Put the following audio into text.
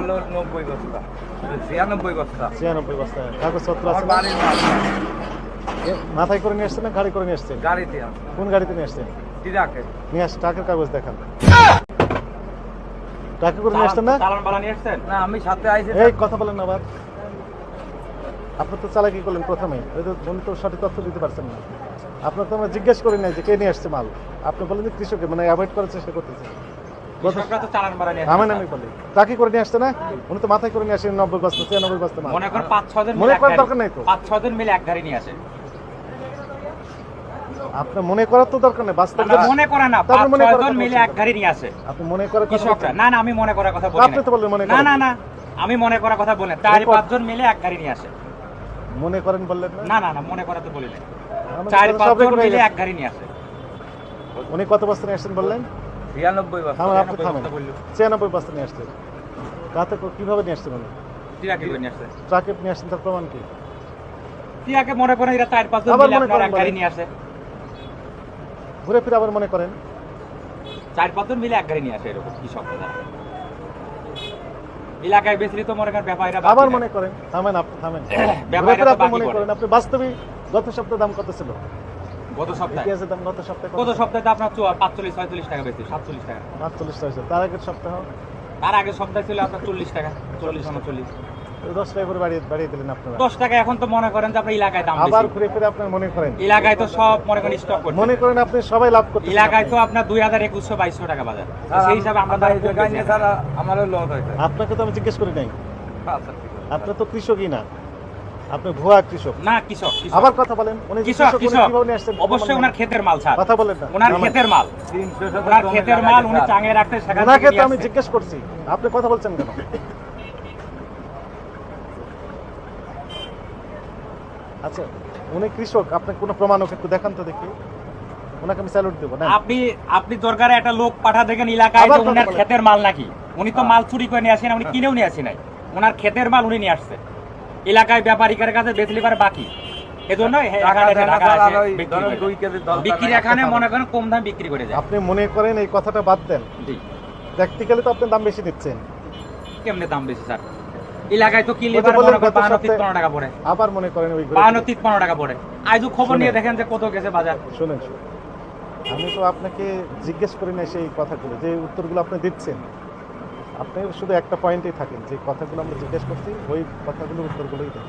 হলো 90 বস্তা, 96 বস্তা। 96 বস্তা কাগজপত্র আছে? বাড়ির মাল। মাথায় করে নিয়ে আসছেন না গাড়ি করে নিয়ে আসছেন? গাড়িতে আছে। কোন গাড়িতে নিয়ে আসছেন? ট্রাকে। নিয়ে আস, ট্রাকের কাগজ দেখান। ট্রাকে করে নিয়ে আসছেন না? চালান বালা নিয়ে আসছেন? না, আমি সাথে আইছি। এই কথা বলেন না আবার। আপনি তো চালাকি করলেন প্রথমেই, ওই তো উনি তো সঠিক তথ্য দিতে পারছেন না। আপনার তো আমরা জিজ্ঞেস করি নাই যে কে নিয়ে আসছে মাল। আপনি বলেন যে কৃষকের, মানে অ্যাভয়েড করার চেষ্টা করতেছে। কৃষকরা তো চালান বালা নিয়ে আমি আসছে। আমি বলি ট্রাকে করে নিয়ে আসছে না? উনি তো মাথায় করে নিয়ে আসেন 90 বস্তা 96 বস্তা মাল। মনে করেন 5-6 জন মনে মিলে করার দরকার নাই তো। 5-6 জন মিলে এক গাড়ি নিয়ে আসে। আপনার মনে করার তো দরকার নেই, বাস্তব না, মনে করে না, তারপর মনে 5-6 করার জন কথা মিলে বলছেন। এক গাড়ি নিয়ে আসে আপনি মনে করার কথা কৃষকরা। বলছেন। না না, আমি মনে করার কথা বলি আপনি তো বললেন মনে না করেন। না না, আমি মনে করার কথা বলি না। 4-5 জন মিলে এক গাড়ি নিয়ে আসে। মনে করেন বললেন না? না না না, মনে করা তো বলি না। আমাদের 4-5 সব জন রেকর্ড হয়ে মিলে গেছে। এক গাড়ি নিয়ে আসে। উনি কত বস্তা নিয়ে আসছেন বললেন? 96 বস্তা। থামেন, আপনি থামেন। 96 বস্তা নিয়ে আসছেন। রাতে কিভাবে নিয়ে আসছেন উনি? ট্রাকে করে নিয়ে আসে। ট্রাকে নিয়ে আসছেন, তার প্রমাণ কি? ট্রাকে মনে করেন এরা 4-5 জন আবার মিলে মনে আপনার করেন এক গাড়ি বলেন। নিয়ে আসে। ঘুরে ফিরে আবার মনে করেন। 4-5 জন মিলে এক গাড়ি নিয়ে আসে এরকম কৃষকরা। এলাকায় বেশি তো মনে করেন ব্যাপারীরা আবার মনে করেন। থামেন, আপনি থামেন। ঘুরে ফিরে আপনি মনে করেন। আপনি বাস্তবে গত সপ্তাহে দাম কত ছিল? গত সপ্তাহে পেঁয়াজের দাম গত সপ্তাহে গত সপ্তাহে তো আপনার 45-46 টাকা বেশি, 47 টাকা। 45 টাকা ছিল। তার আগের সপ্তাহ তার আগের সপ্তাহে ছিল আপনার 40 টাকা, 40-39। 10 টাকা করে বাড়িয়ে দিলেন আপনারা। 10 টাকা এখন তো মনে করেন যে আপনার এলাকায় দাম আবার বেশি। ঘুরে ফিরে আপনার মনে করেন। এলাকায় তো সব মনে করেন স্টক করছে। মনে করেন আপনি সবাই লাভ করতে এলাকায় তো আপনার 2000-2100-2200 টাকা বাজার। তো সেই হিসাবে আমরা দাম এই জায়গায় নিয়ে স্যার আমারও লস হয়েছে। আপনাকে তো আমি জিজ্ঞেস করি নাই। আচ্ছা, ঠিক আছে। আপনি তো কৃষকই না, আপনি ভুয়া কৃষক। না কৃষক, কৃষক। আবার কথা বলেন। উনি যে কৃষক, কৃষক, উনি কৃষক। কিভাবে নিয়ে আসছেন? অবশ্যই ওনার ক্ষেতের মাল স্যার। কথা বলেন না। ওনার নামান। ক্ষেতের মাল। 300 ওনার ক্ষেতের মাল উনি চাঙে রাখতে সেখান ওনাকে থেকে তো আমি নিয়ে আসছে। জিজ্ঞেস করছি, আপনি কথা বলছেন কেন? আচ্ছা, উনি কৃষক, আপনি কোনো প্রমাণ ওকে একটু দেখান তো দেখি। ওনাকে আমি স্যালুট দেবো না? আপনি দরকারে একটা লোক পাঠা দেখেন এলাকায় আবার যে কথা উনার বলেন। ক্ষেতের মাল নাকি। উনি তো মাল চুরি করে নিয়ে আসেন, উনি কিনেও নিয়ে আসেন নাই। ওনার ক্ষেতের মাল উনি নিয়ে আসছে। এলাকায় ব্যাপারীদের কাছে বেচলি পারে বাকি। এজন্য বিক্রি এখানে মনে করেন কম দাম বিক্রি করে যায়। আপনি মনে করেন এই কথাটা বাদ দেন। জি, প্র্যাকটিক্যালি তো আপনি দাম বেশি দিচ্ছেন। কেমনে দাম বেশি স্যার? এলাকায় তো কিনলে ওই তো বললেন গত 52-53 সপ্তাহে- টাকা পড়ে। আবার মনে করেন ওই 52-53 টাকা পড়ে। আজও খবর নিয়ে শুনেন। দেখেন যে কত গেছে বাজার। শুনেন, আমি তো আপনাকে জিজ্ঞেস করি না সেই কথাগুলো, যে উত্তরগুলো আপনি দিচ্ছেন। আপনি শুধু একটা পয়েন্টেই থাকেন, যে কথাগুলো আমরা জিজ্ঞেস করছি ওই কথাগুলোর উত্তরগুলোই দেন।